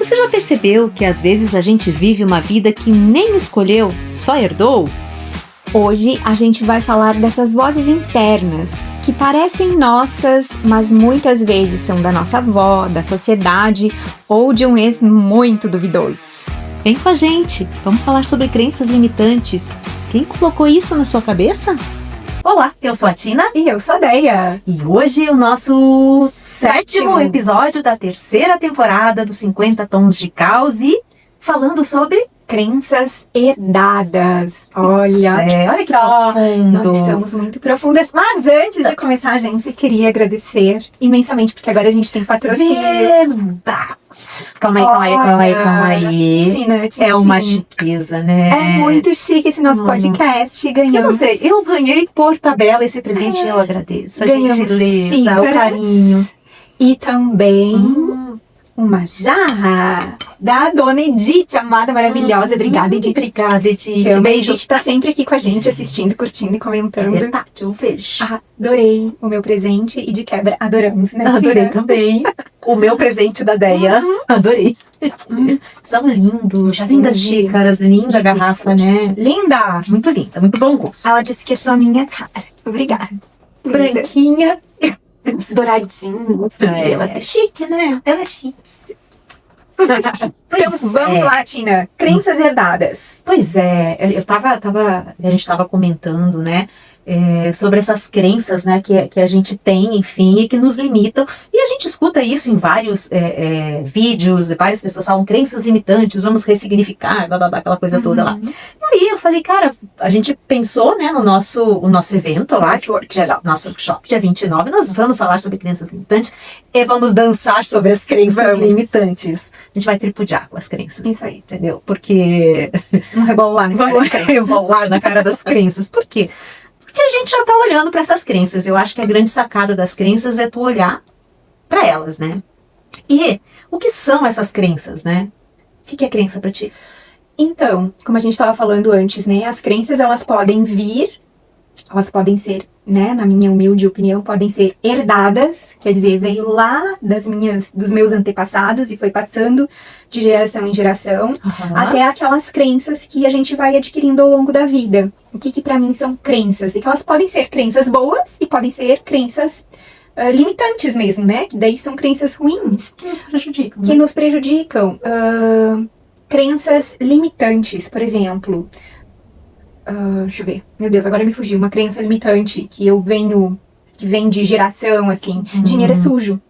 Você já percebeu que às vezes a gente vive uma vida que nem escolheu, só herdou? Hoje a gente vai falar dessas vozes internas, que parecem nossas, mas muitas vezes são da nossa avó, da sociedade ou de um ex muito duvidoso. Vem com a gente, vamos falar sobre crenças limitantes. Quem colocou isso na sua cabeça? Olá, eu sou a Tina. E eu sou a Deia. E hoje o nosso sétimo episódio da terceira temporada dos 50 Tons de Caos e falando sobre crenças herdadas. Olha que profundo. Nós estamos muito profundas. Mas antes de começar, a gente queria agradecer imensamente, porque agora a gente tem patrocínio. Verdade. Calma aí. Tina, é uma chiqueza, né? É muito chique esse nosso podcast. Ganhamos. Eu não sei, eu ganhei por tabela esse presente e eu agradeço. A Ganhamos gentileza, o carinho. E também uma jarra da dona Edith, amada, maravilhosa. Obrigada, Edith. Obrigada, Edith. Te amo. A Edith tá sempre aqui com a gente, assistindo, curtindo e comentando. É verdade, um beijo. Adorei o meu presente e de quebra adoramos, né, Tina? Adorei também. O meu presente da Deia. Adorei. São lindos. Lindas xícaras, linda garrafa, né? Linda! Muito linda, muito bom gosto. Ela disse que é só minha cara. Obrigada. Branquinha. Douradinho. Ela é chique, né? Ela é chique. Então vamos lá, Tina. Crenças herdadas. Pois é, a gente tava comentando, né? Sobre essas crenças, né, que a gente tem, enfim, e que nos limitam. E a gente escuta isso em vários vídeos, várias pessoas falam crenças limitantes, vamos ressignificar, blá, aquela coisa toda lá. E aí eu falei, cara, a gente pensou, né, no nosso evento lá, nosso workshop, dia 29, nós vamos falar sobre crenças limitantes e vamos dançar sobre as crenças limitantes. A gente vai tripudiar com as crenças. Isso aí. Entendeu? Porque... Vamos rebolar, né? Vamos rebolar na cara das crenças. Por quê? Porque a gente já tá olhando para essas crenças. Eu acho que a grande sacada das crenças é tu olhar para elas, né? E o que são essas crenças, né? O que é crença para ti? Então, como a gente estava falando antes, né? As crenças, elas podem ser, né? Na minha humilde opinião, podem ser herdadas. Quer dizer, veio lá dos meus antepassados e foi passando de geração em geração, até aquelas crenças que a gente vai adquirindo ao longo da vida. O que para mim são crenças? E que elas podem ser crenças boas e podem ser crenças limitantes mesmo, né? Que daí são crenças ruins. Que nos prejudicam. Que nos prejudicam. Crenças limitantes, por exemplo. Deixa eu ver. Meu Deus, agora me fugiu. Uma crença limitante que vem de geração, assim. Dinheiro é sujo.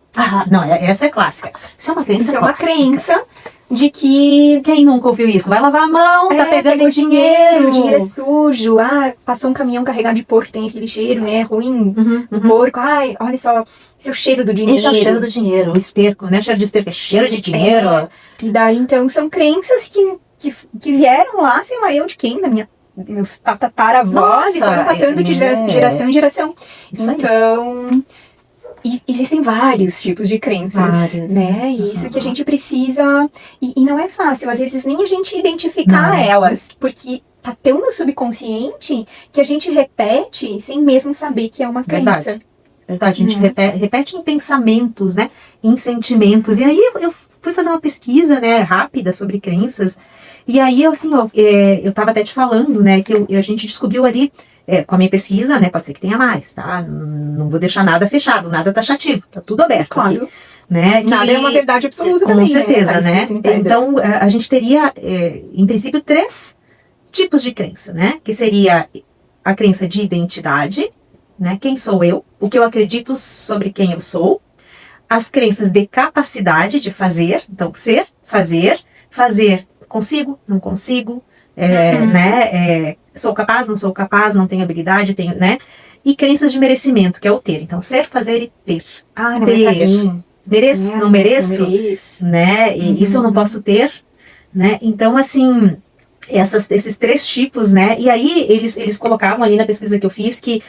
Não, essa é clássica. Isso é uma crença. Isso é uma crença de que... Quem nunca ouviu isso? Vai lavar a mão, tá pegando dinheiro. O dinheiro é sujo. Passou um caminhão carregado de porco, tem aquele cheiro, né, ruim do porco. Olha só, esse é o cheiro do dinheiro. Esse é o cheiro do dinheiro, o esterco, né? O cheiro de esterco é cheiro de dinheiro. E daí, então, são crenças que vieram lá, sei lá eu de quem, meus tataravós, e foram passando de geração em geração. Isso então... E existem vários tipos de crenças, né? E isso que a gente precisa... E não é fácil, às vezes, nem a gente identificar elas. Porque tá tão no subconsciente que a gente repete sem mesmo saber que é uma crença. Verdade, a gente repete em pensamentos, né? Em sentimentos. E aí eu fui fazer uma pesquisa, né, rápida sobre crenças. E aí, assim, eu tava até te falando, né, que a gente descobriu ali... com a minha pesquisa, né, pode ser que tenha mais, tá? Não vou deixar nada fechado, nada taxativo, tá tudo aberto. Claro. Aqui, né? Nada é uma verdade absoluta com também, certeza, né? Então, a gente teria, em princípio, 3 tipos de crença, né? Que seria a crença de identidade, né? Quem sou eu? O que eu acredito sobre quem eu sou. As crenças de capacidade de fazer, então, ser, fazer, consigo, não consigo, né? Sou capaz, não sou capaz, não tenho habilidade, tenho, né? E crenças de merecimento, que é o ter. Então, ser, fazer e ter. Não ter. É pra mim. Mereço, não mereço, né? E isso eu não posso ter, né? Então, assim, esses 3 tipos, né? E aí, eles colocavam ali na pesquisa que eu fiz que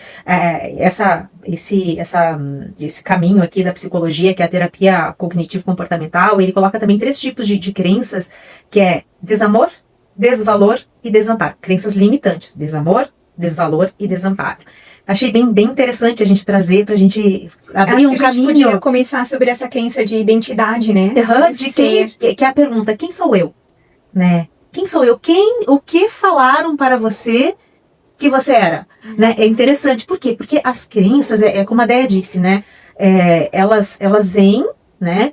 esse caminho aqui da psicologia, que é a terapia cognitivo-comportamental, ele coloca também 3 tipos de crenças, que é desamor, desvalor e desamparo. Crenças limitantes, desamor, desvalor e desamparo. achei bem interessante a gente trazer pra gente abrir um Acho que a gente caminho. podia começar sobre essa crença de identidade, né? De que é a pergunta, quem sou eu? Né? Quem sou eu? O que falaram para você que você era? Né? É interessante, por quê? Porque as crenças, como a Déia disse, né? Elas vêm, né?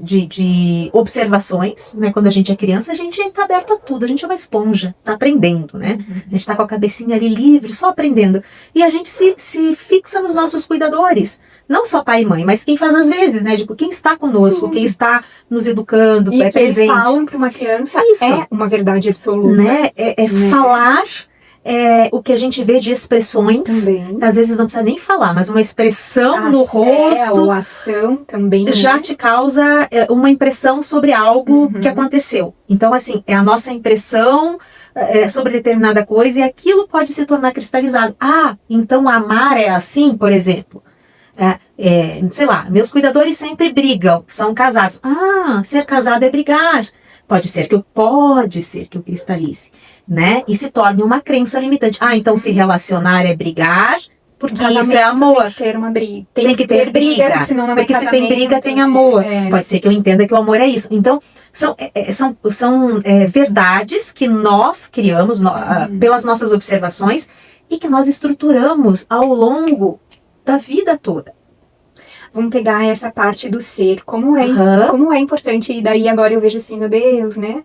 De observações, né? Quando a gente é criança, a gente está aberto a tudo, a gente é uma esponja, está aprendendo, né? A gente está com a cabecinha ali livre, só aprendendo. E a gente se fixa nos nossos cuidadores. Não só pai e mãe, mas quem faz às vezes, né? Quem está conosco, quem está nos educando, e é que presente. eles falam para uma criança Isso. é uma verdade absoluta. Né? Falar o que a gente vê de expressões. Também. Às vezes não precisa nem falar, mas uma expressão no rosto ou ação também. já te causa uma impressão sobre algo que aconteceu. Então, assim, é a nossa impressão sobre determinada coisa e aquilo pode se tornar cristalizado. Então amar é assim, por exemplo. Sei lá, meus cuidadores sempre brigam, são casados. Ser casado é brigar. Pode ser que eu cristalize, né? E se torne uma crença limitante. Então se relacionar é brigar, porque isso é amor. Tem que ter uma briga. Tem que ter briga, porque senão não é porque se tem casamento, briga tem amor. É. Pode ser que eu entenda que o amor é isso. Então, são verdades que nós criamos pelas nossas observações e que nós estruturamos ao longo da vida toda. Vamos pegar essa parte do ser, como é importante, e daí agora eu vejo assim, meu Deus, né?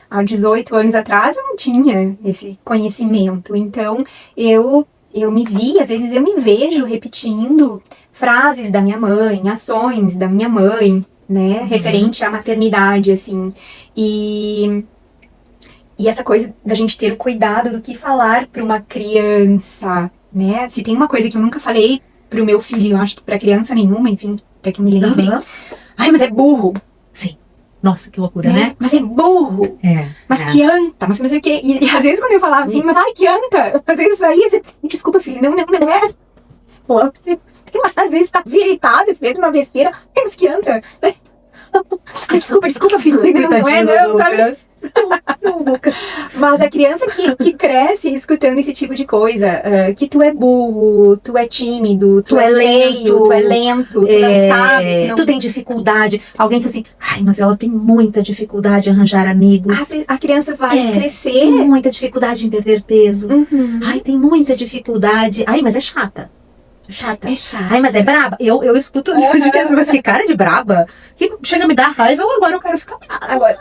Há 18 anos atrás eu não tinha esse conhecimento, então eu me vi, às vezes eu me vejo repetindo frases da minha mãe, ações da minha mãe, né? Referente à maternidade, assim, e essa coisa da gente ter o cuidado do que falar para uma criança, né? Se tem uma coisa que eu nunca falei pro meu filho, eu acho que pra criança nenhuma, enfim, até que eu me lembre. Mas é burro. Sim. Nossa, que loucura, né? Mas é burro. Mas que anta, mas não sei o quê. E às vezes quando eu falava assim, mas que anta. Às vezes aí eu dizia, desculpa, filho, não é. Sei lá, às vezes tá irritado, fez uma besteira, mas que anta. Desculpa, filho. Não, sabe? Mas a criança que cresce escutando esse tipo de coisa, que tu é burro, tu é tímido, tu é feio, tu é lento, tu não sabe. Tu tem dificuldade. Alguém diz assim, mas ela tem muita dificuldade em arranjar amigos. A criança vai crescer. Tem muita dificuldade em perder peso. Tem muita dificuldade. Mas é chata. Chata. É chata. Mas é braba. Eu escuto mas que cara de braba. Que chega a me dar raiva, agora eu quero ficar braba. Agora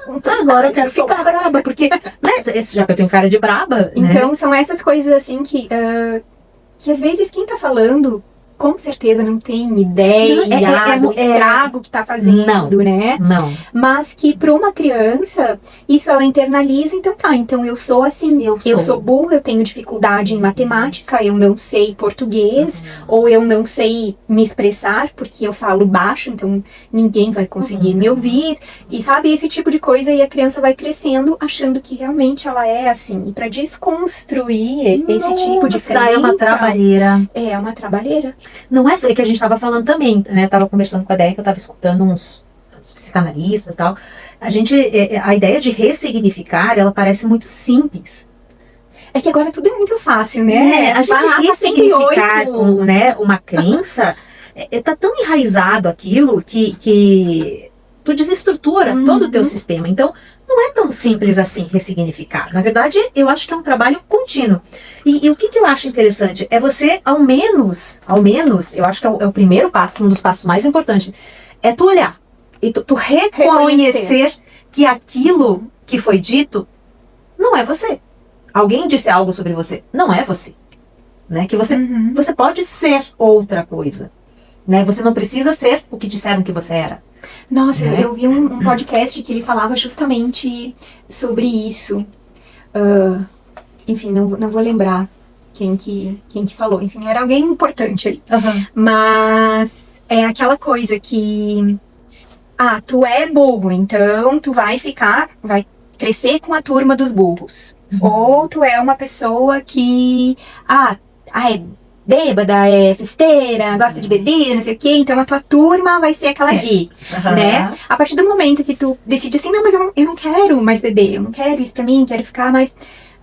eu quero ficar braba. Porque, né, já que eu tenho cara de braba. Então, né? são essas coisas assim que às vezes quem tá falando com certeza não tem ideia do estrago que tá fazendo, né? Não. Mas que para uma criança, isso ela internaliza, então eu sou assim, eu sou burra, eu tenho dificuldade em matemática, eu não sei português, ou eu não sei me expressar porque eu falo baixo, então ninguém vai conseguir me ouvir, e sabe, esse tipo de coisa, e a criança vai crescendo achando que realmente ela é assim, e para desconstruir esse tipo de crença, é uma trabalheira. É uma trabalheira. Não é que a gente estava falando também, né? Tava conversando com a Déia, que eu estava escutando uns psicanalistas e tal. A ideia de ressignificar, ela parece muito simples. É que agora tudo é muito fácil, né? A gente ressignificar uma crença, tá tão enraizado aquilo que tu desestrutura todo o teu sistema. Então, não é tão simples assim ressignificar. Na verdade, eu acho que é um trabalho contínuo. E o que eu acho interessante é você, ao menos, eu acho que é o primeiro passo, um dos passos mais importantes, é tu olhar e tu reconhecer que aquilo que foi dito não é você. Alguém disse algo sobre você, não é você. Né? Que você pode ser outra coisa. Né? Você não precisa ser o que disseram que você era. Nossa, eu vi um podcast que ele falava justamente sobre isso. Enfim, não vou lembrar quem que falou. Enfim, era alguém importante ali. Mas é aquela coisa que... tu é burro, então tu vai crescer com a turma dos burros. Ou tu é uma pessoa que... é bêbada, é festeira, gosta de beber, não sei o quê, então a tua turma vai ser aquela gay, né? A partir do momento que tu decide assim, não, mas eu não quero mais beber, eu não quero isso pra mim, quero ficar mais...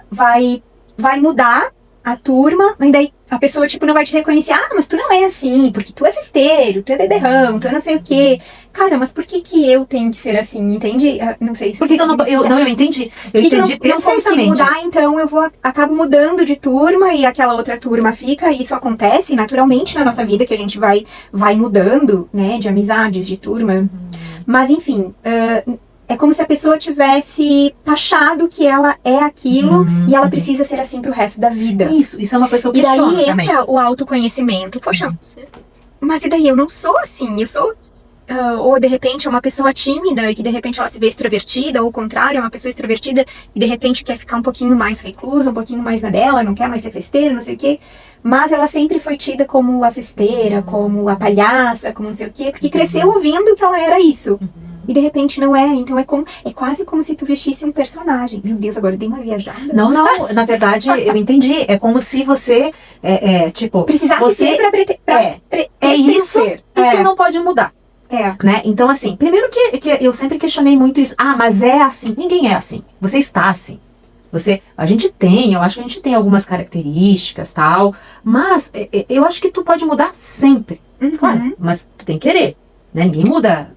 Vai mudar a turma, mas daí a pessoa, tipo, não vai te reconhecer. Ah, mas tu não é assim, porque tu é festeiro, tu é beberrão, tu é não sei o quê. Cara, mas por que eu tenho que ser assim, entende? Não sei se... Porque eu entendi. Eu entendi não consigo perfeitamente. mudar, então acabo mudando de turma e aquela outra turma fica, e isso acontece naturalmente na nossa vida, que a gente vai mudando, né, de amizades, de turma. Mas, enfim... é como se a pessoa tivesse taxado que ela é aquilo e ela precisa ser assim pro resto da vida. Isso é uma coisa que eu E questiono daí também. entra o autoconhecimento. Poxa, mas e daí? Eu não sou assim, eu sou... ou de repente é uma pessoa tímida e que de repente ela se vê extrovertida, ou o contrário, é uma pessoa extrovertida e de repente quer ficar um pouquinho mais reclusa, um pouquinho mais na dela, não quer mais ser festeira, não sei o quê. Mas ela sempre foi tida como a festeira, como a palhaça, como não sei o quê, porque cresceu ouvindo que ela era isso. E de repente não é, então é quase como se tu vestisse um personagem. Meu Deus, agora eu dei uma viajada. Não, na verdade eu entendi. É como se você, tipo... Precisasse você ser é isso e tu não pode mudar. Né? Então, assim, primeiro que eu sempre questionei muito isso. Ah, mas é assim. Ninguém é assim. Você está assim. Eu acho que a gente tem algumas características, tal, mas eu acho que tu pode mudar sempre. Claro, mas tu tem que querer, né? Ninguém muda,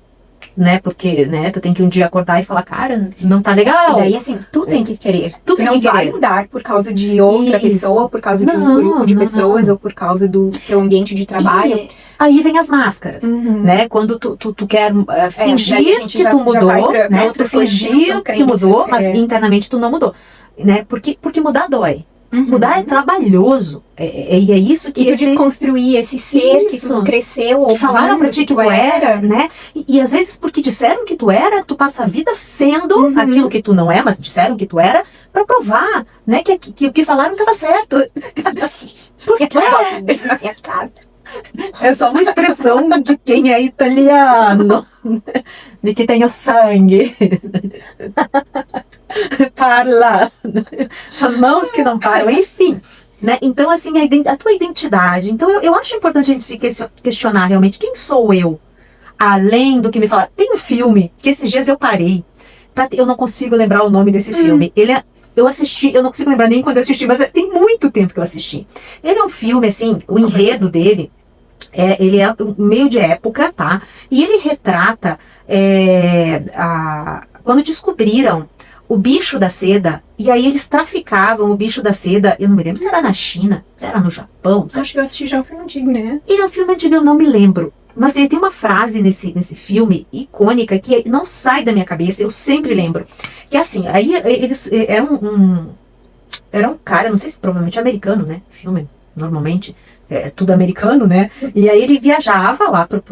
né? Porque, né, tu tem que um dia acordar e falar, cara, não tá legal. E daí, assim, tu tem que querer. Tu tem não que vai querer. mudar por causa de outra pessoa, por causa de um grupo de pessoas, ou por causa do teu ambiente de trabalho. E aí vem as máscaras, né? Quando tu quer fingir que tu mudou, né? Tu fingir que mudou, mas internamente tu não mudou, né? Porque mudar dói. Mudar é trabalhoso. E é isso que... E tu desconstruir esse ser que tu cresceu, ou que falaram pra ti que tu era, né? E às vezes porque disseram que tu era, tu passa a vida sendo aquilo que tu não é, mas disseram que tu era, pra provar, né? Que o que falaram tava certo. Por quê? na minha cara. É só uma expressão de quem é italiano, de que tem o sangue. Parla. Essas mãos que não param, enfim. Né? Então, assim, a tua identidade. Então, eu acho importante a gente se questionar realmente quem sou eu. Além do que me falar. Tem um filme que esses dias eu parei. Eu não consigo lembrar o nome desse filme. Eu assisti, eu não consigo lembrar nem quando eu assisti, mas tem muito tempo que eu assisti. Ele é um filme, assim, o enredo dele, ele é meio de época, tá? E ele retrata quando descobriram o bicho da seda, e aí eles traficavam o bicho da seda, eu não me lembro se era na China, se era no Japão. Acho que eu assisti já um filme antigo, né? Ele é um filme antigo, eu não me lembro. Mas ele tem uma frase nesse filme icônica que não sai da minha cabeça, eu sempre lembro. Que é assim, aí eles era um cara, não sei se provavelmente americano, né? Filme, normalmente, tudo americano, né? E aí ele viajava lá pro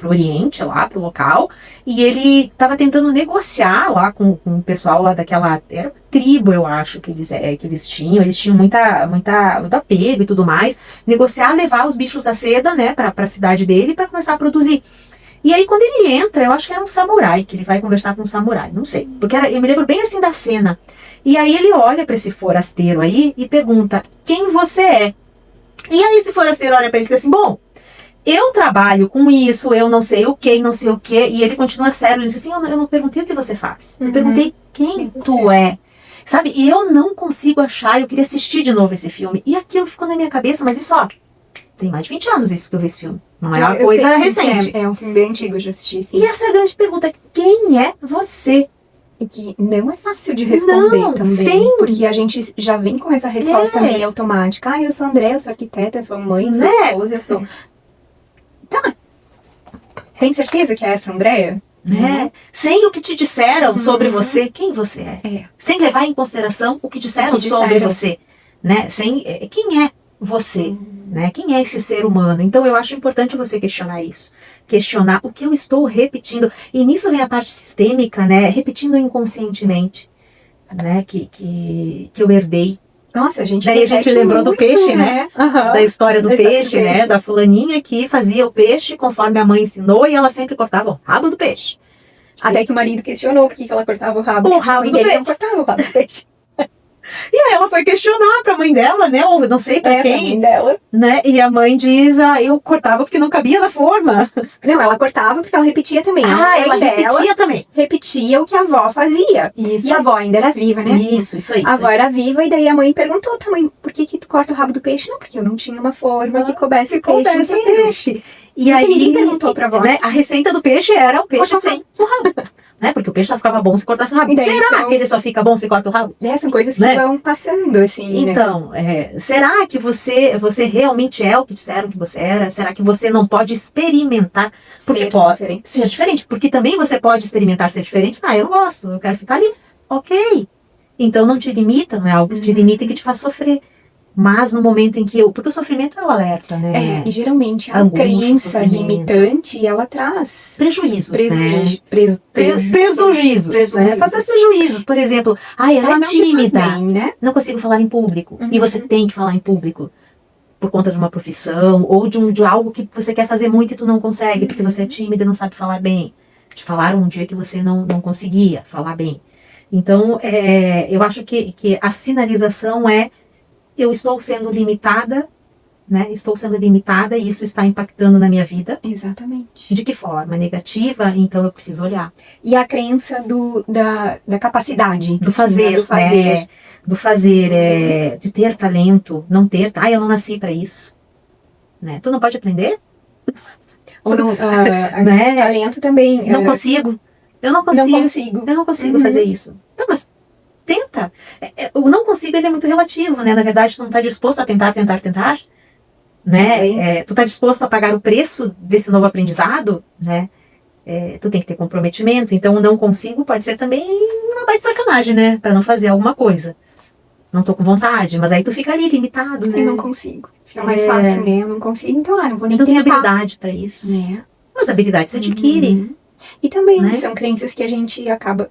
Oriente, lá pro local, e ele tava tentando negociar lá com o pessoal lá daquela, era uma tribo, eu acho, que eles tinham muito apego e tudo mais, negociar, levar os bichos da seda, né, pra cidade dele, pra começar a produzir. E aí quando ele entra, eu acho que era um samurai, que ele vai conversar com um samurai, não sei, porque eu me lembro bem assim da cena. E aí ele olha pra esse forasteiro aí e pergunta, quem você é? E aí esse forasteiro olha pra ele e diz assim, bom, eu trabalho com isso, eu não sei o que, não sei o que, e ele continua sério, ele diz assim, eu não perguntei o que você faz, eu perguntei quem tu é, sabe? E eu não consigo achar, eu queria assistir de novo esse filme, e aquilo ficou na minha cabeça, mas isso, ó, tem mais de 20 anos isso que eu vi esse filme, não é uma coisa recente. É um filme bem antigo, eu já assisti, sim. E essa é a grande pergunta, quem é você? E que não é fácil de responder também. Sim. Porque a gente já vem com essa resposta meio automática. Ah, eu sou André, eu sou arquiteta, eu sou mãe, eu sou esposa, eu sou... Tá. Tem certeza que é essa Andréia? Sem o que te disseram sobre você, quem você é. Sem levar em consideração o que disseram sobre você. Né? Quem é você? Né? Quem é esse ser humano? Então eu acho importante você questionar isso. Questionar o que eu estou repetindo. E nisso vem a parte sistêmica, né? Repetindo inconscientemente, né? Que eu herdei. Nossa, a gente lembrou do peixe, né? Da história do peixe, né? Da fulaninha que fazia o peixe conforme a mãe ensinou e ela sempre cortava o rabo do peixe. Até que o marido questionou por que ela cortava o rabo. O rabo do peixe. Não cortava o rabo do peixe. E aí ela foi questionar pra mãe dela, né? Ou não sei pra Pra quem, mãe dela. né? E a mãe diz, eu cortava porque não cabia na forma. Não, ela cortava porque ela repetia também. A mãe Ela dela repetia também. repetia o que a avó fazia. Isso. E a avó ainda era viva, né? Isso aí. A avó era viva e daí a mãe perguntou, tá, mãe, por que tu corta o rabo do peixe? Não, porque eu não tinha uma forma que coubesse o peixe Coubesse o inteiro. peixe. E Nunca aí, ninguém perguntou pra avó. né, a receita do peixe era o peixe Corta o sem o rabo. Né? Porque o peixe só ficava bom se cortasse o rabo. E daí Será são- que ele só fica bom se corta o rabo? Né, são coisas que Né? vão passando, assim, né? Então, será que você realmente é o que disseram que você era? Será que você não pode experimentar? Porque Ser pode diferente. ser diferente. Porque também você pode experimentar ser diferente. Eu gosto, eu quero ficar ali. Ok. Então não te limita, não é algo que te limita e que te faz sofrer. Mas no momento em que porque o sofrimento é o alerta, né? E geralmente a Angústia, crença sofrimento. limitante, ela traz Prejuízos, né? prejuízos, né? Fazer prejuízos, por exemplo, ela é Ela não te faz tímida, bem, né? não consigo falar em público. Uhum. E você tem que falar em público por conta de uma profissão ou de algo que você quer fazer muito e tu não consegue porque você é tímida e não sabe falar bem. Te falaram um dia que você não conseguia falar bem. Então, eu acho que a sinalização eu estou sendo limitada, né? Estou sendo limitada e isso está impactando na minha vida. Exatamente. De que forma? Negativa? Então eu preciso olhar. E a crença da capacidade. Do fazer, do fazer. né? Do fazer, de ter talento, não ter, eu não nasci para isso. Né? Tu não pode aprender? Ou não, Né? talento também. Não consigo. Eu não consigo. Não consigo. Eu não consigo Uhum. fazer isso. Então, mas tenta. O não consigo ele é muito relativo, né? Na verdade, tu não está disposto a tentar, né? Tu está disposto a pagar o preço desse novo aprendizado, né? Tu tem que ter comprometimento. Então, o não consigo pode ser também uma baita sacanagem, né? Para não fazer alguma coisa. Não tô com vontade, mas aí tu fica ali limitado, né? Eu não consigo. Fica mais fácil, né? Eu não consigo, então não vou nem Não tem tentar. habilidade para isso. Né? Mas habilidade se adquire. Uhum. E também Né? são crenças que a gente acaba...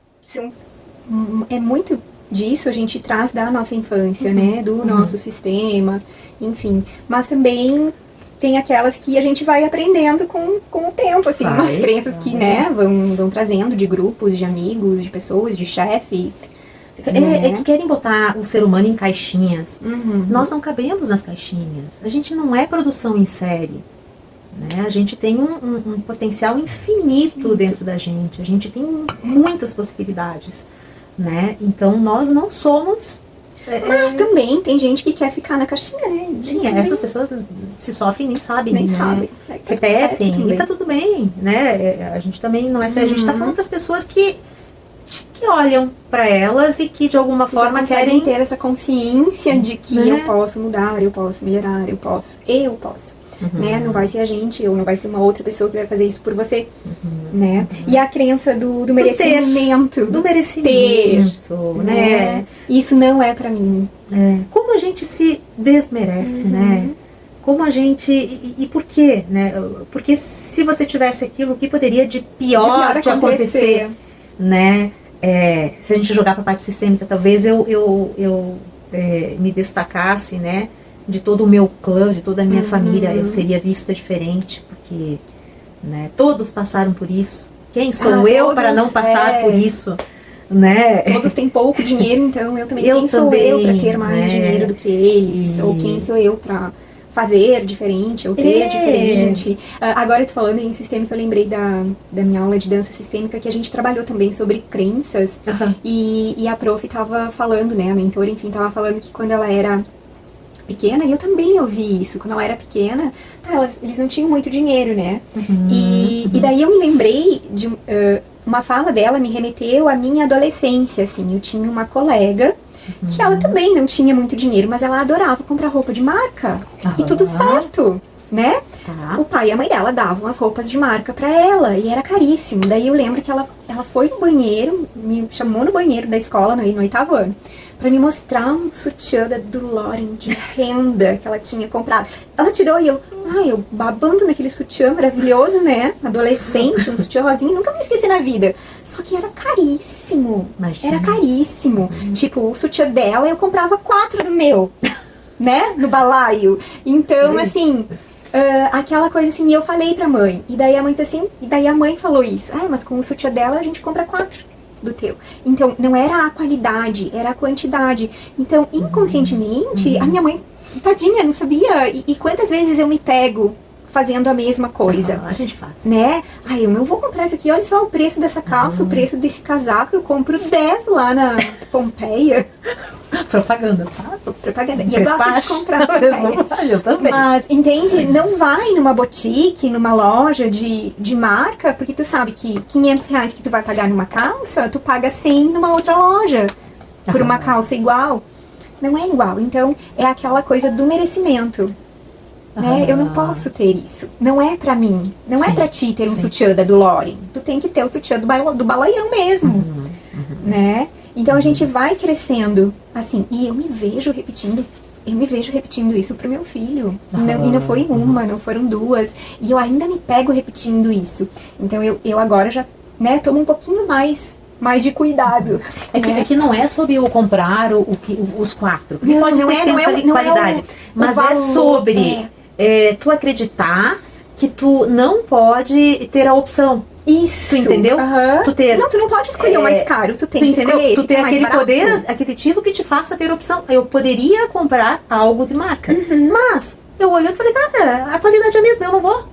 é muito disso a gente traz da nossa infância, né? Do nosso sistema, enfim. Mas também tem aquelas que a gente vai aprendendo com o tempo, assim. Vai, umas crenças que, né, vão trazendo de grupos, de amigos, de pessoas, de chefes. É que querem botar o ser humano em caixinhas. Uhum. Nós não cabemos nas caixinhas. A gente não é produção em série. Né? A gente tem um potencial infinito dentro da gente. A gente tem muitas possibilidades. Né? Então, nós não somos... Mas também tem gente que quer ficar na caixinha, né? Sim, essas pessoas se sofrem e nem sabem. nem né? sabem. Repetem, e tá tudo bem. Né? A gente também não é só... A gente tá falando para as pessoas que olham para elas e que de alguma forma querem ter essa consciência de que né? eu posso mudar, eu posso melhorar, eu posso. Né? Não vai ser a gente, ou não vai ser uma outra pessoa que vai fazer isso por você, né? E a crença do merecimento. Do merecimento, né? Isso não é pra mim. Como a gente se desmerece, né? Como a gente... E por quê, né? Porque se você tivesse aquilo, o que poderia de pior te acontecer, né? Se a gente jogar para a parte sistêmica, talvez eu me destacasse, né? De todo o meu clã, de toda a minha família, eu seria vista diferente, porque, né? Todos passaram por isso. Quem sou eu para não passar por isso, né? Todos têm pouco dinheiro, então eu também. Eu quem sou também, eu para ter mais dinheiro do que eles? Ou quem sou eu para fazer diferente ou ter diferente. Agora eu tô falando em sistêmica, eu lembrei da minha aula de dança sistêmica, que a gente trabalhou também sobre crenças. E a prof tava falando, né, a mentora, enfim, tava falando que quando ela era pequena, e eu também ouvi isso, quando ela era pequena, eles não tinham muito dinheiro, né? E daí eu me lembrei de uma fala dela, me remeteu à minha adolescência, assim. Eu tinha uma colega que ela também não tinha muito dinheiro, mas ela adorava comprar roupa de marca. E tudo certo, né? O pai e a mãe dela davam as roupas de marca pra ela, e era caríssimo. Daí eu lembro que ela foi no banheiro, me chamou no banheiro da escola, no 8º ano, pra me mostrar um sutiã do Lauren de renda que ela tinha comprado. Ela tirou e eu babando naquele sutiã maravilhoso, né? Adolescente, um sutiã rosinha, nunca me esqueci na vida. Só que era caríssimo. Imagina. Era caríssimo. Tipo, o sutiã dela eu comprava 4 do meu, né? No balaio. Então, Sim. assim... aquela coisa assim, e eu falei pra mãe, e daí a mãe disse assim, e daí a mãe falou isso, mas com o sutiã dela a gente compra 4, do teu. Então, não era a qualidade, era a quantidade. Então, inconscientemente, a minha mãe, tadinha, não sabia. E quantas vezes eu me pego fazendo a mesma coisa, A gente faz. né? Ai, eu não vou comprar isso aqui, olha só o preço dessa calça, o preço desse casaco, eu compro 10 lá na Pompeia. Propaganda, tá? Propaganda. E eu gosto de comprar Pompeia. Eu também. Mas, entende? Não vai numa boutique, numa loja de marca, porque tu sabe que R$500 que tu vai pagar numa calça, tu paga 100 numa outra loja por uma calça igual. Não é igual. Então, é aquela coisa do merecimento. Né? Eu não posso ter isso. Não é pra mim. Não é pra ti ter um sutiã da do Loren. Tu tem que ter o sutiã do balaião mesmo. Né? Então a gente vai crescendo assim. E eu me vejo repetindo isso pro meu filho. E não foi uma, não foram duas. E eu ainda me pego repetindo isso. Então eu agora já, né, tomo um pouquinho mais de cuidado. É que não é sobre eu comprar os 4. Porque pode ser que tenha qualidade. Mas é sobre tu acreditar que tu não pode ter a opção. Isso. Tu entendeu? Tu não pode escolher o mais caro. Tu tem que escolher Tu tem aquele poder aquisitivo que te faça ter opção. Eu poderia comprar algo de marca. Mas eu olhei e falei, cara, a qualidade é a mesma, eu não vou.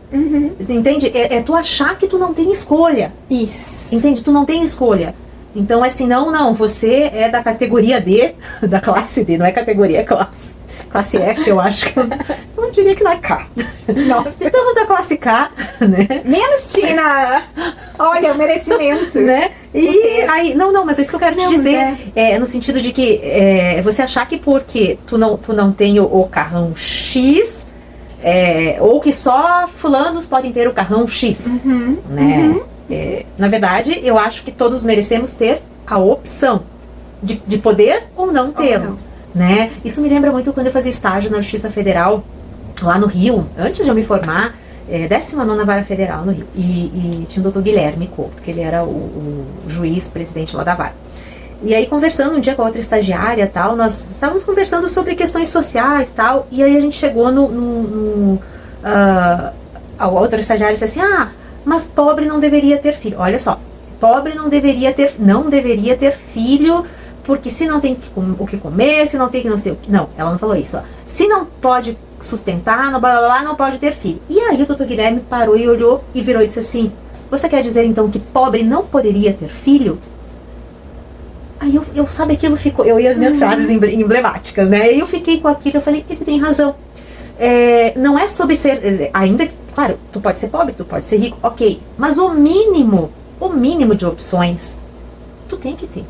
Entende? É tu achar que tu não tem escolha. Isso. Entende? Tu não tem escolha. Então é assim, não, você é da categoria D, da classe D, não é categoria, é classe. Classe F, eu acho que eu diria que não é K. Nossa. Estamos na classe K, né? Menos, Tina! Olha, o merecimento. Né? E aí, mas é isso que eu quero te dizer. No sentido de que você achar que porque tu não tem o carrão X, ou que só fulanos podem ter o carrão X, né? Na verdade, eu acho que todos merecemos ter a opção de poder ou não tê-lo. Né? Isso me lembra muito quando eu fazia estágio na Justiça Federal, lá no Rio, antes de eu me formar, 19ª Vara Federal no Rio. E tinha o Dr. Guilherme Couto, que ele era o juiz presidente lá da Vara. E aí, conversando um dia com a outra estagiária, tal, nós estávamos conversando sobre questões sociais, tal, e aí a gente chegou a outra estagiária disse assim, mas pobre não deveria ter filho. Olha só, pobre não deveria ter filho, porque se não tem o que comer, se não tem que não sei o que. Não, ela não falou isso. Ó. Se não pode sustentar, não pode ter filho. E aí o doutor Guilherme parou e olhou e virou e disse assim, você quer dizer então que pobre não poderia ter filho? Aí eu sabe, aquilo ficou, eu e as minhas frases emblemáticas, né? Aí eu fiquei com aquilo, eu falei, ele tem razão. Não é sobre ser, ainda, claro, tu pode ser pobre, tu pode ser rico, ok. Mas o mínimo de opções, tu tem que ter.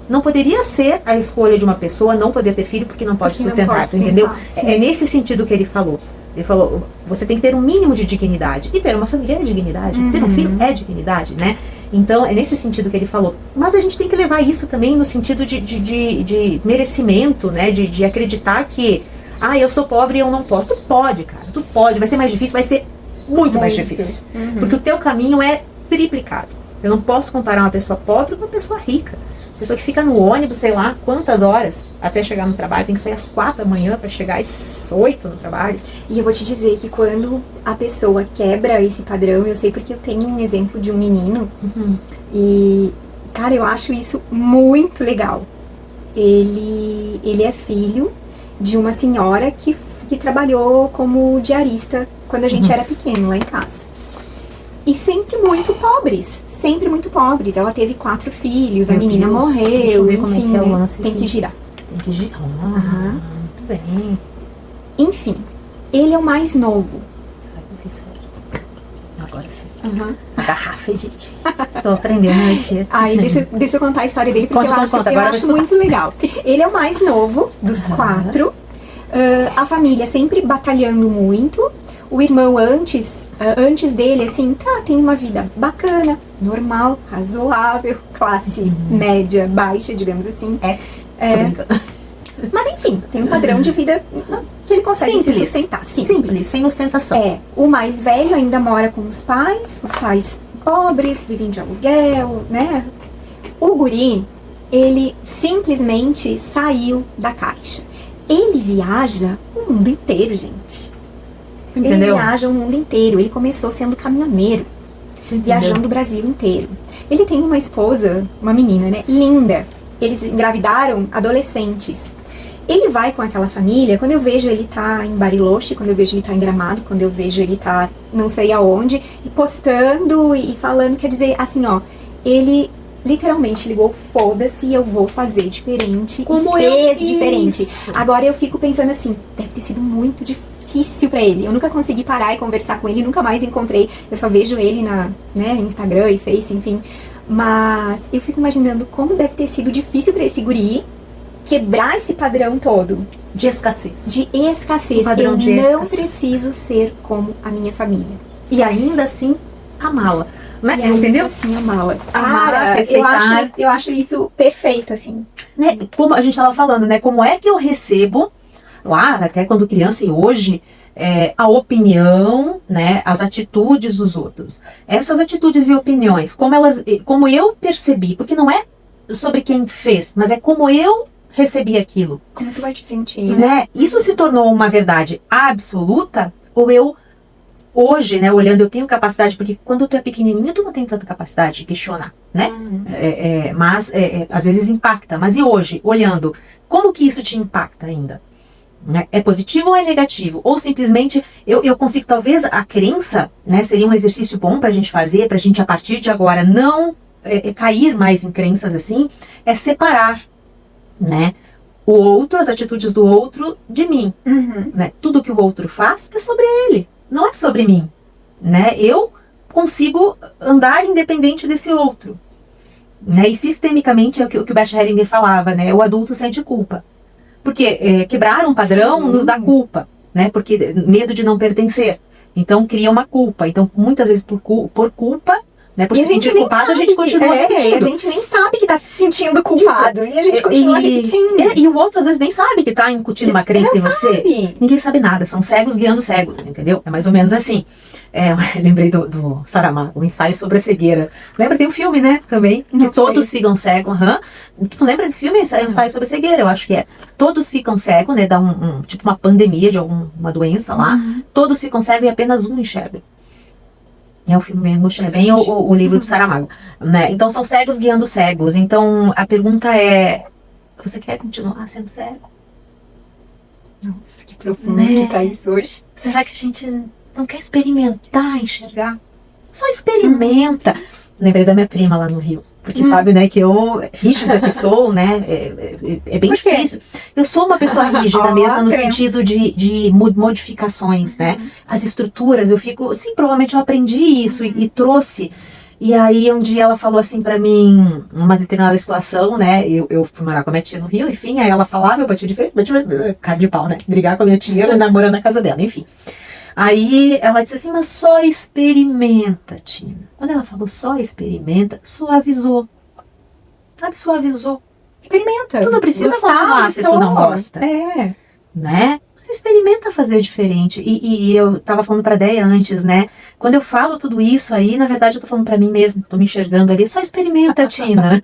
Não poderia ser a escolha de uma pessoa não poder ter filho porque não pode sustentar, tu entendeu? É nesse sentido que ele falou. Ele falou, você tem que ter um mínimo de dignidade. E ter uma família é dignidade. Ter um filho é dignidade, né? Então, é nesse sentido que ele falou. Mas a gente tem que levar isso também no sentido de merecimento, né? De acreditar que, eu sou pobre e eu não posso. Tu pode, cara. Tu pode. Vai ser mais difícil, vai ser muito mais difícil. Porque o teu caminho é triplicado. Eu não posso comparar uma pessoa pobre com uma pessoa rica. Pessoa que fica no ônibus, sei lá, quantas horas até chegar no trabalho, tem que sair às 4 da manhã para chegar às 8 no trabalho. E eu vou te dizer que quando a pessoa quebra esse padrão, eu sei porque eu tenho um exemplo de um menino, e, cara, eu acho isso muito legal. Ele é filho de uma senhora que trabalhou como diarista quando a gente era pequeno lá em casa. E sempre muito pobres. Ela teve 4 filhos, a menina morreu. Deixa eu ver como enfim, é que é o lance tem aqui. que girar. Tem que girar. Muito bem. Enfim, ele é o mais novo. Será que eu fiz certo? Agora sim. A garrafa, gente. Estou aprendendo a mexer. Aí, deixa eu contar a história dele, porque Conta, eu acho muito legal. Ele é o mais novo dos 4. A família sempre batalhando muito. O irmão antes dele, assim, tem uma vida bacana, normal, razoável, classe média, baixa, digamos assim. F. Mas enfim, tem um padrão de vida que ele consegue se sustentar. Simples, sem ostentação. O mais velho ainda mora com os pais pobres, vivem de aluguel, né? O guri, ele simplesmente saiu da caixa. Ele viaja o mundo inteiro, gente. Entendeu? Ele viaja o mundo inteiro. Ele começou sendo caminhoneiro. viajando o Brasil inteiro. Ele tem uma esposa, uma menina, né, linda. Eles engravidaram adolescentes. Ele vai com aquela família, quando eu vejo ele tá em Bariloche, quando eu vejo ele tá em Gramado, quando eu vejo ele tá não sei aonde, e postando e falando, quer dizer, assim, ó, ele literalmente ligou, foda-se, eu vou fazer diferente, Como e fez eu diferente. isso. Agora eu fico pensando assim, deve ter sido muito difícil pra ele. Eu nunca consegui parar e conversar com ele, nunca mais encontrei, eu só vejo ele na, né, Instagram e Face, enfim. Mas eu fico imaginando como deve ter sido difícil pra esse guri quebrar esse padrão todo De escassez. de escassez. Um padrão Eu de não escassez. preciso ser como a minha família. E ainda assim, amá-la. Né? E ainda Entendeu? assim, amá-la. Amar, Cara, respeitar. eu acho isso perfeito, assim. Né? Como a gente estava falando, né? Como é que eu recebo, lá, até quando criança e hoje, a opinião, né? As atitudes dos outros. Essas atitudes e opiniões, como eu percebi, porque não é sobre quem fez, mas é como eu recebi aquilo. Como tu vai te sentir, né? Né? Isso se tornou uma verdade absoluta, ou eu, hoje, né, olhando, eu tenho capacidade, porque quando tu é pequenininho, tu não tem tanta capacidade de questionar, né? Mas às vezes impacta. Mas e hoje, olhando, como que isso te impacta ainda? Né? É positivo ou é negativo? Ou simplesmente eu consigo, talvez a crença, né, seria um exercício bom pra gente fazer, pra gente a partir de agora não cair mais em crenças assim, é separar, né, o outro, as atitudes do outro de mim. Uhum. Né? Tudo que o outro faz é sobre ele, não é sobre mim. Né? Eu consigo andar independente desse outro. Né? E sistemicamente é o que o Bert Hellinger falava, né? O adulto sente culpa. Porque quebrar um padrão Sim. nos dá culpa, né? Porque medo de não pertencer. Então cria uma culpa. Então muitas vezes por culpa, né? Por E se a gente sentir nem culpado, a sabe gente continua e repetindo. a gente nem sabe que tá se sentindo culpado. E a gente continua repetindo. E o outro às vezes nem sabe que tá incutindo uma crença em você. Sabe? Ninguém sabe nada, são cegos guiando cegos, entendeu? É mais ou menos assim. Eu lembrei do Saramago, o ensaio sobre a cegueira. Lembra? Tem um filme, né? Também, que Não todos ficam cegos. Tu lembra desse filme? Ensaio sobre a cegueira, eu acho que é. Todos ficam cegos, né? Dá tipo uma pandemia de alguma doença lá. Todos ficam cegos e apenas um enxerga. É o filme bem angustiante, bem o livro do Saramago. Né? Então são cegos guiando cegos. Então a pergunta é: você quer continuar sendo cego? Nossa, que profundo Né? que tá isso hoje. Será que a gente não quer experimentar enxergar? Só experimenta. Lembrei da minha prima lá no Rio. Porque sabe, né, que eu, rígida que sou, né, é bem Por quê? difícil. Eu sou uma pessoa rígida mesmo no crença. sentido de modificações, né. As estruturas, eu fico, sim, provavelmente eu aprendi isso e trouxe. E aí um dia ela falou assim pra mim, numa determinada situação, né, eu fui morar com a minha tia no Rio, enfim, aí ela falava, eu bati de frente, cara de pau, né, brigar com a minha tia, namorando na casa dela, enfim. Aí ela disse assim, mas só experimenta, Tina. Quando ela falou só experimenta, suavizou. Sabe, suavizou. Experimenta. Tu não precisa continuar se tu não gosta. É. Né? Mas experimenta fazer diferente. E eu tava falando pra Deia antes, né? Quando eu falo tudo isso aí, na verdade eu tô falando pra mim mesma, tô me enxergando ali. Só experimenta, Tina.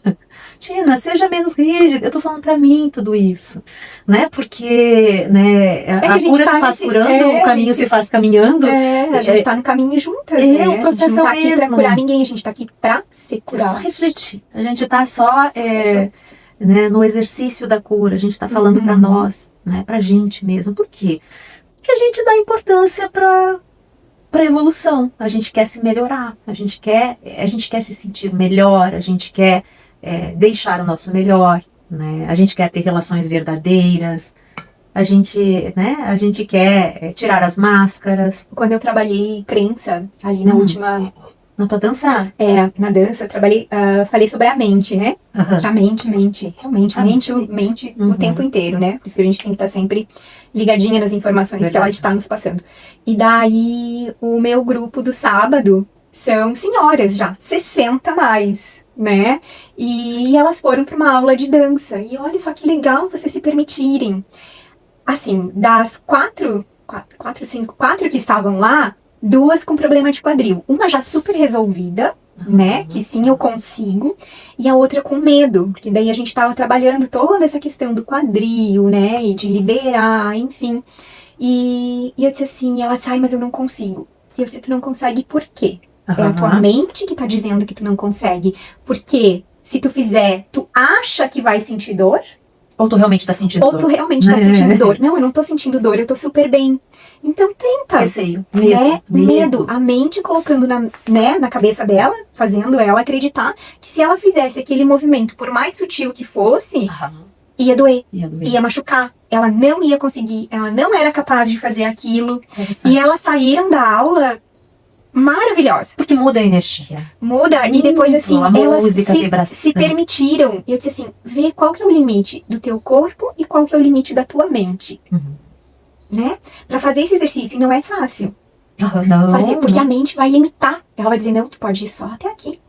Tina, seja menos rígida. Eu tô falando pra mim tudo isso. Né? Porque, né, que a a gente cura tá se faz nesse- curando, o caminho se faz caminhando. A gente tá no caminho juntas. É, né? o processo a gente não tá é o aqui pra mesmo. curar ninguém, a gente tá aqui pra ser É só curado. refletir. A gente tá só né, no exercício da cura. A gente tá falando pra nós, né, pra gente mesmo. Por quê? Porque a gente dá importância pra evolução. A gente quer se melhorar. A gente quer se sentir melhor. A gente quer deixar o nosso melhor. Né? A gente quer ter relações verdadeiras. A gente quer tirar as máscaras. Quando eu trabalhei crença, ali na última... Na tua dança? na dança, eu trabalhei, falei sobre a mente, né? Aham. A mente, realmente, A mente mente. o tempo inteiro, né? Por isso que a gente tem que estar sempre ligadinha nas informações que ela Verdade. está nos passando. E daí, o meu grupo do sábado são senhoras já, 60 a mais, né? E elas foram para uma aula de dança. E olha só que legal vocês se permitirem. Assim, das quatro que estavam lá, 2 com problema de quadril. Uma já super resolvida, né? Que sim, eu consigo. E a outra com medo. Porque daí a gente tava trabalhando toda essa questão do quadril, né? E de liberar, enfim. E eu disse assim, ela disse, ai, mas eu não consigo. E eu disse, tu não consegue por quê? É a tua mente que tá dizendo que tu não consegue. Porque se tu fizer, tu acha que vai sentir dor. Ou tu realmente tá sentindo Ou dor? tu realmente tá sentindo dor. Não, eu não tô sentindo dor, eu tô super bem. Então tenta. Receio, Medo. A mente colocando na cabeça dela, fazendo ela acreditar que se ela fizesse aquele movimento, por mais sutil que fosse, ia doer, ia machucar. Ela não ia conseguir, ela não era capaz de fazer aquilo. E elas saíram da aula maravilhosas. Porque muda a energia. Muda, e depois assim, elas música, se permitiram. E eu disse assim, vê qual que é o limite do teu corpo e qual que é o limite da tua mente. Né? Pra fazer esse exercício, não é fácil. Porque a mente vai limitar. Ela vai dizer, não, tu pode ir só até aqui.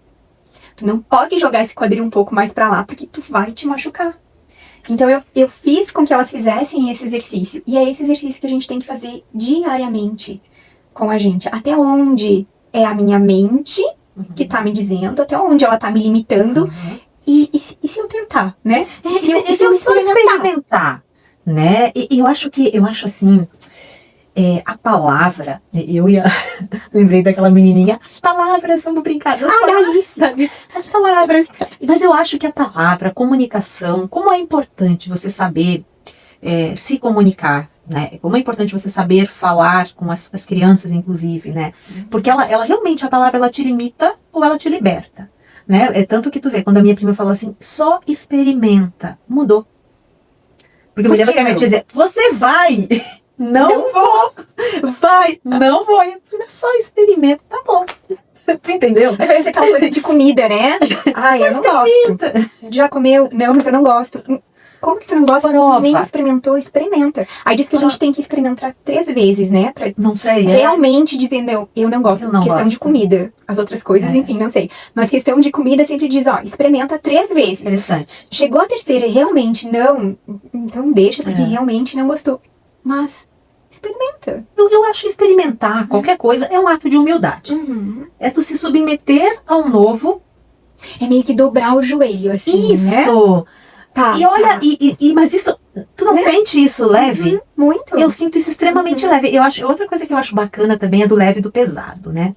Tu não pode jogar esse quadril um pouco mais pra lá, porque tu vai te machucar. Então eu fiz com que elas fizessem esse exercício. E é esse exercício que a gente tem que fazer diariamente com a gente. Até onde é a minha mente que tá me dizendo, até onde ela tá me limitando. E se eu tentar, né? E se eu só experimentar, né? E eu acho assim, a palavra, lembrei daquela menininha, as palavras, vamos brincar, as palavras. Mas eu acho que a palavra, a comunicação, como é importante você saber se comunicar, né? Como é importante você saber falar com as crianças, inclusive, né? Porque ela realmente, a palavra, ela te limita ou ela te liberta, né? É tanto que tu vê, quando a minha prima falou assim, só experimenta, mudou. Porque eu me lembro que a minha tia dizia, você vai, não vou, vai, não vou. Eu falei, só experimenta, tá bom. Tu entendeu? Parece aquela coisa de comida, né? Ai, eu não gosto. Já comeu? Não, mas eu não gosto. Como que tu não gosta? Tu nem experimentou? Experimenta. Aí diz que a gente tem que experimentar 3 vezes, né? Pra não sei. Realmente dizer, não, eu não gosto. Questão de comida. As outras coisas, enfim, não sei. Mas questão de comida sempre diz, ó, experimenta 3 vezes. Interessante. Chegou a terceira e realmente não, então deixa, porque realmente não gostou. Mas experimenta. Eu acho que experimentar qualquer coisa é um ato de humildade. É tu se submeter ao novo. É meio que dobrar o joelho, assim, né? Isso! Tá, e olha, mas isso, tu não sente isso leve? Muito. Eu sinto isso extremamente leve. Outra coisa que eu acho bacana também é do leve e do pesado, né?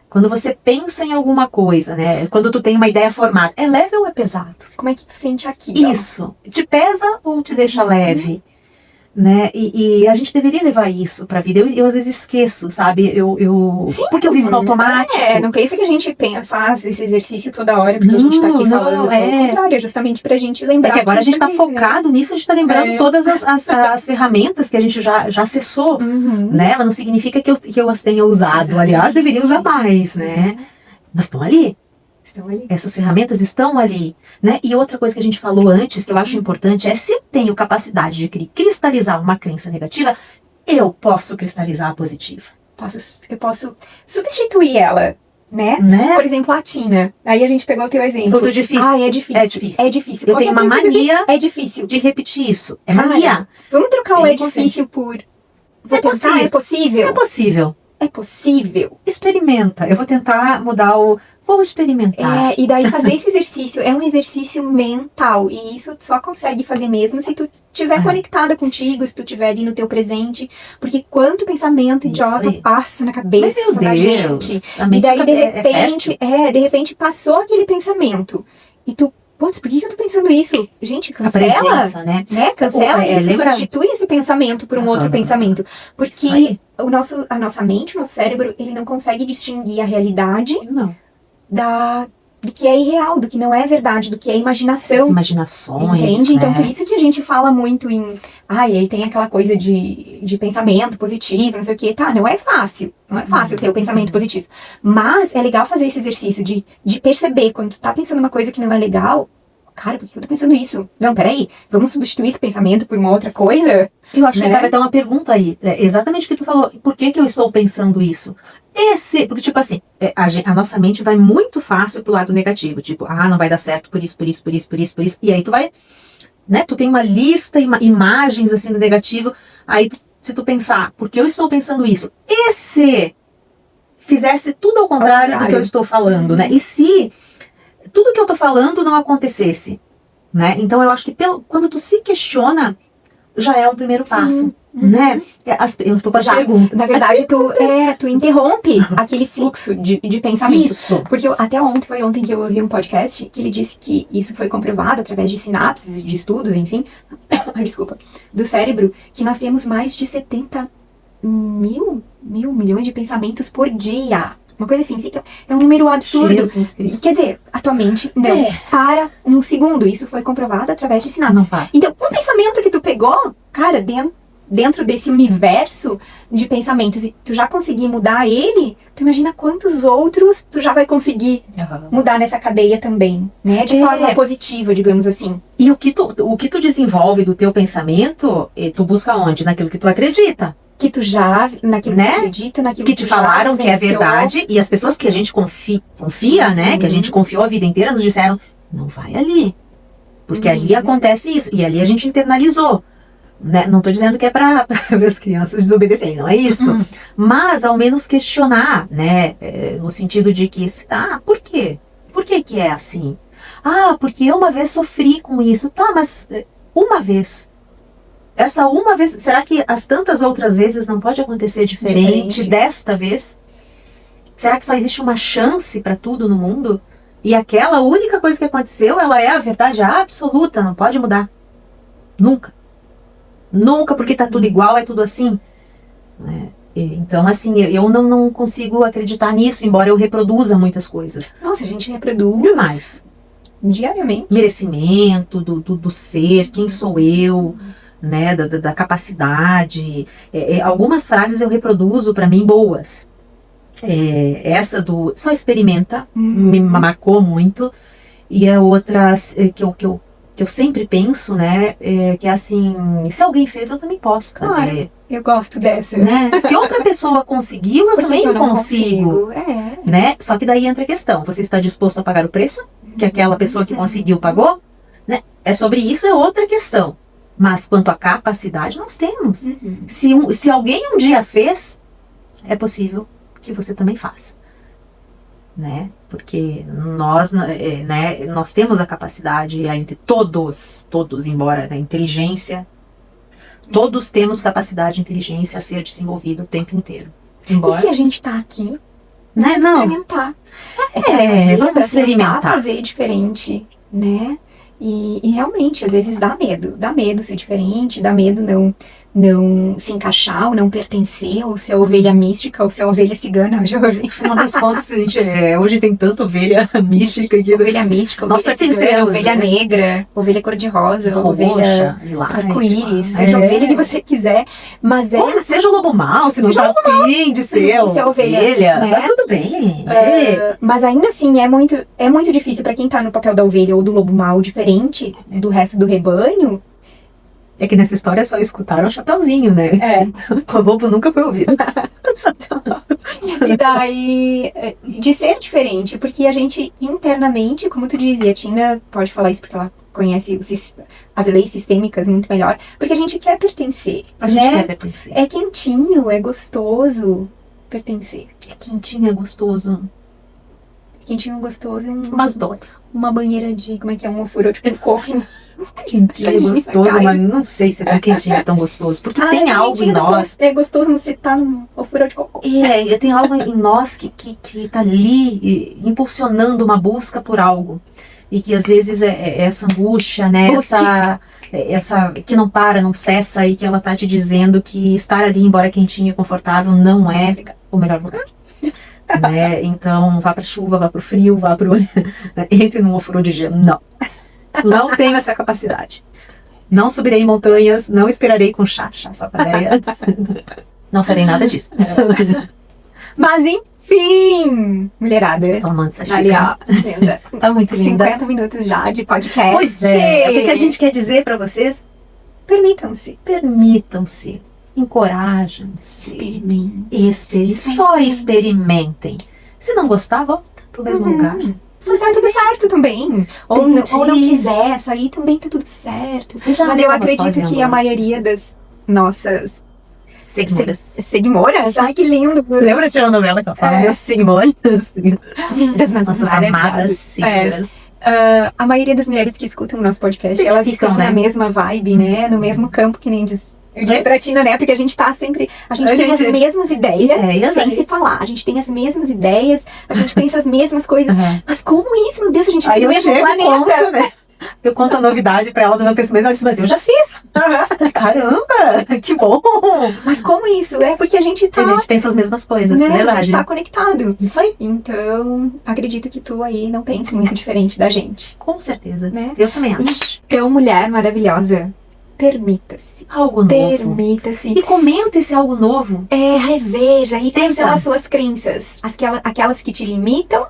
Quando você pensa em alguma coisa, né? Quando tu tem uma ideia formada, é leve ou é pesado? Como é que tu sente aqui? Isso. Te pesa ou te deixa leve? Né? E a gente deveria levar isso pra vida. Eu às vezes esqueço, sabe? Sim, porque eu vivo no automático. Não pense que a gente faz esse exercício toda hora, porque a gente tá aqui falando. Pelo contrário, é justamente pra gente lembrar. É que agora a gente tá focado nisso, a gente tá lembrando todas as ferramentas que a gente já acessou, né? Mas não significa que eu as tenha usado. Aliás, deveria usar mais, né? Mas estão ali. Essas ferramentas estão ali, né? E outra coisa que a gente falou antes, que eu acho importante, é se eu tenho capacidade de cristalizar uma crença negativa, eu posso cristalizar a positiva. Eu posso substituir ela, né? Por exemplo, a Tina. Aí a gente pegou o teu exemplo. Tudo difícil. É difícil. É difícil. Eu tenho uma mania difícil de repetir isso. É mania. Vamos trocar o difícil por... Vou tentar, é possível? É possível. É possível. Experimenta. Eu vou tentar mudar Vou experimentar. E daí fazer esse exercício é um exercício mental. E isso tu só consegue fazer mesmo se tu estiver conectada contigo, se tu estiver ali no teu presente. Porque quanto pensamento idiota passa na cabeça da gente. E daí, de repente, passou aquele pensamento. E tu, putz, por que eu tô pensando isso? Gente, cancela. A presença, né? Cancela isso, substitui esse pensamento por um outro pensamento. Porque a nossa mente, o nosso cérebro, ele não consegue distinguir a realidade do que é irreal, do que não é verdade, do que é imaginação. As imaginações, entende? né? Então, por isso que a gente fala muito em... aí tem aquela coisa de pensamento positivo, não sei o quê. Tá, não é fácil. Não é fácil ter o pensamento positivo. Mas é legal fazer esse exercício de perceber quando tu tá pensando uma coisa que não é legal... Cara, por que eu tô pensando isso? Não, peraí, vamos substituir esse pensamento por uma outra coisa? Eu acho que vai ter uma pergunta aí. Exatamente o que tu falou. Por que eu estou pensando isso? Porque, tipo assim, a nossa mente vai muito fácil pro lado negativo. Tipo, não vai dar certo por isso, por isso, por isso, por isso, por isso. E aí tu vai, né? Tu tem uma lista, imagens assim do negativo. Aí, se tu pensar, por que eu estou pensando isso? E se fizesse tudo ao contrário do que eu estou falando, né? E se tudo que eu tô falando não acontecesse, né? Então eu acho que quando tu se questiona, já é um primeiro passo. Né? Eu estou com as perguntas. Na verdade, tu interrompe aquele fluxo de pensamento. Isso. Porque foi ontem que eu ouvi um podcast que ele disse que isso foi comprovado através de sinapses, de estudos, enfim, desculpa, do cérebro, que nós temos mais de 70 milhões de pensamentos por dia. Uma coisa assim, é um número absurdo. Quer dizer, atualmente, não. Para um segundo. Isso foi comprovado através de sinapses. Então, um pensamento que tu pegou, cara, dentro desse universo de pensamentos, e tu já conseguir mudar ele, tu imagina quantos outros tu já vai conseguir mudar nessa cadeia também, né? De forma positiva, digamos assim. E o que tu desenvolve do teu pensamento, tu busca onde? Naquilo que tu acredita. Que tu já, naquilo que tu acredita, naquilo que te falaram que é verdade, e as pessoas que a gente confia, né? Que a gente confiou a vida inteira, nos disseram, não vai ali. Porque ali acontece isso, e ali a gente internalizou. Né? Não estou dizendo que é para as crianças desobedecerem, não é isso. Mas ao menos questionar, né? No sentido de que, por quê? Por que é assim? Porque eu uma vez sofri com isso. Tá, mas uma vez. Essa uma vez, será que as tantas outras vezes não pode acontecer diferente desta vez? Será que só existe uma chance para tudo no mundo? E aquela única coisa que aconteceu, ela é a verdade absoluta, não pode mudar. Nunca. Nunca, porque tá tudo igual, é tudo assim. Então, assim, eu não consigo acreditar nisso, embora eu reproduza muitas coisas. Nossa, a gente reproduz demais. Diariamente. Merecimento do ser, quem sou eu, né, da capacidade. Algumas frases eu reproduzo para mim boas. Essa do só experimenta, me marcou muito. E a outra que eu sempre penso, né, que é assim, se alguém fez, eu também posso fazer. Eu gosto dessa. Né? Se outra pessoa conseguiu, eu também eu não consigo. Né? Só que daí entra a questão, você está disposto a pagar o preço que aquela pessoa que conseguiu pagou? Né? Sobre isso é outra questão. Mas quanto à capacidade, nós temos. Se alguém um dia fez, é possível que você também faça. Né? Porque nós temos a capacidade, entre todos, embora a inteligência, todos temos capacidade e inteligência a ser desenvolvida o tempo inteiro. E se a gente tá aqui, né? Experimentar. Vamos experimentar. Fazer diferente, né? E realmente, às vezes dá medo ser diferente, dá medo não se encaixar, ou não pertencer, ou ser a ovelha mística, ou ser a ovelha cigana, já ouvi. No final das contas, a gente, hoje tem tanta ovelha mística aqui. Ovelha mística, ovelha cigana, ovelha negra, ovelha cor-de-rosa, ovelha arco-íris, seja a ovelha que você quiser, mas seja o lobo mau, se não tá afim de ser ovelha, né? Tá tudo bem. Mas ainda assim, é muito difícil pra quem tá no papel da ovelha ou do lobo mau, diferente do resto do rebanho. É que nessa história só escutaram o Chapeuzinho, né? O lobo nunca foi ouvido. E daí, de ser diferente, porque a gente internamente, como tu dizia, a Tina pode falar isso porque ela conhece as leis sistêmicas muito melhor, porque a gente quer pertencer. A gente quer pertencer. É quentinho, é gostoso pertencer. É quentinho, é gostoso. Quentinho, gostoso. Mas dói. Uma banheira de, como é que é, um ofurô de cocô. Quentinho, gostoso, mas não sei se é tão quentinho, é tão gostoso. Porque tem algo em nós. É gostoso você tá num ofurô de cocô. Tem algo em nós que tá ali impulsionando uma busca por algo. E que às vezes é essa angústia, né? Essa que não para, não cessa, e que ela tá te dizendo que estar ali, embora quentinho e confortável, não é o melhor lugar. Né? Então, vá pra chuva, vá pro frio, entre num ofurô de gelo. Não tenho essa capacidade. Não subirei montanhas, não esperarei com chá só pra ideia. Não farei nada disso. Mas enfim, mulherada. Tomando essa xícara. Tá muito linda. 50 minutos já de podcast. Pois é. O que a gente quer dizer pra vocês? Permitam-se. Permitam-se. Encorajam-se. Experimentem. Só experimentem. Se não gostar, volta pro mesmo lugar. Mas tá tudo certo também. Ou não quiser sair, também tá tudo certo. Mas eu acredito que a maioria das nossas Seguimoras. Seguimoras? Ai, que lindo! Lembra de uma novela que eu falo? Meus seguimoras. Das nossas amadas seguidoras. A maioria das mulheres que escutam o nosso podcast, Se elas identificam, estão né? na mesma vibe, né? No mesmo campo, que nem eu disse pra Tina, né? Porque a gente tá sempre... A gente tem as mesmas ideias, sem se falar. A gente tem as mesmas ideias, a gente pensa as mesmas coisas. Mas como isso, meu Deus? A gente Aí vive no eu mesmo chego e planeta. conto, né? Eu conto a novidade pra ela do meu pensamento, ela diz, mas eu já fiz. Caramba, que bom. Mas como isso? É porque a gente tá... A gente pensa as mesmas coisas, né? é verdade. A gente tá conectado. Isso aí. Então, acredito que tu aí não pense muito diferente da gente. Com certeza, Né? Eu também acho. Então, mulher maravilhosa, permita-se. Algo novo. Permita-se. E comenta esse algo novo. Reveja aí quais Pensa. são as suas crenças. Aquelas que te limitam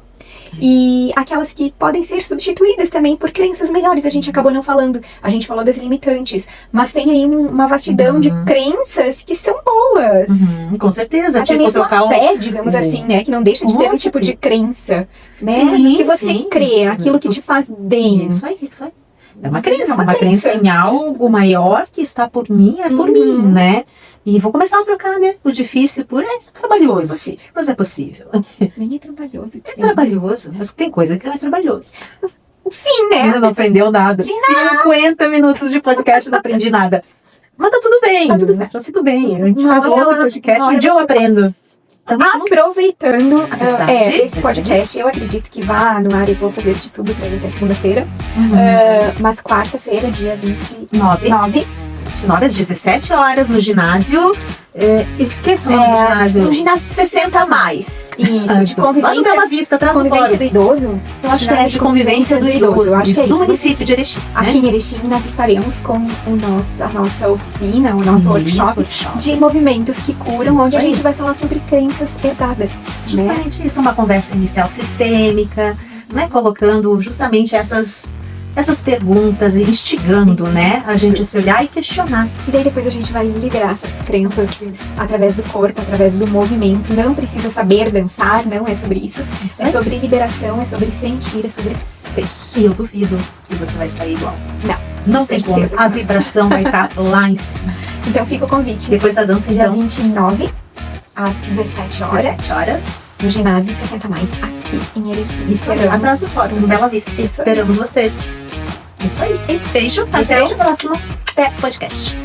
e aquelas que podem ser substituídas também por crenças melhores. A gente acabou não falando. A gente falou das limitantes. Mas tem aí uma vastidão de crenças que são boas. Com certeza. Até Tipo, mesmo a trocar fé, digamos assim, né? Que não deixa de Com ser um tipo certeza. de crença. Né? Sim, que você sim. crê, aquilo que te faz bem. Isso aí. É uma crença em algo maior que está por mim, é por mim, né? E vou começar a trocar, né? O difícil por trabalhoso. É possível. Mas é possível. Nem é trabalhoso. É trabalhoso, mas tem coisa que é mais trabalhoso. Enfim, né? Ainda não aprendeu nada. 50 minutos de podcast, não aprendi nada. Mas tá tudo bem. Tá tudo certo. Tá tudo bem. A gente Olha faz outro lá, podcast, olha um dia eu você. aprendo. Tamo junto. Aproveitando Verdade. esse podcast, eu acredito que vá no ar e vou fazer de tudo pra ir até segunda-feira. Mas quarta-feira, dia 29, 29 às 17 horas no ginásio. Eu esqueço o nome do ginásio. um ginásio de 60 a mais. Isso, de Lá no convivência. Bela Vista, atrás do Convivência fórum. do idoso? Eu acho que é De convivência do idoso. Eu acho que é do isso. município de Erechim. Aqui em Erechim, nós estaremos com a nossa oficina, o nosso workshop de movimentos que curam, Isso onde a aí. gente vai falar sobre crenças herdadas. Né? Justamente isso, uma conversa inicial sistêmica, né? Colocando justamente essas perguntas e instigando, né? A gente a se olhar e questionar. E daí depois a gente vai liberar essas crenças através do corpo, através do movimento. Não precisa saber dançar, não é sobre isso. Isso É aí. sobre liberação, é sobre sentir, é sobre ser. E eu duvido que você vai sair igual. Não tem como. certeza. A vibração vai estar lá em cima. Então fica o convite. Depois da dança, Dia então, 29, às 17 horas, 17 horas. no ginásio 60 mais aqui em Erechim. Isso aí, Esperamos. atrás do fórum, no Bela Vista. Isso aí. Esperamos vocês. Isso aí. Beijo. Até o próximo podcast.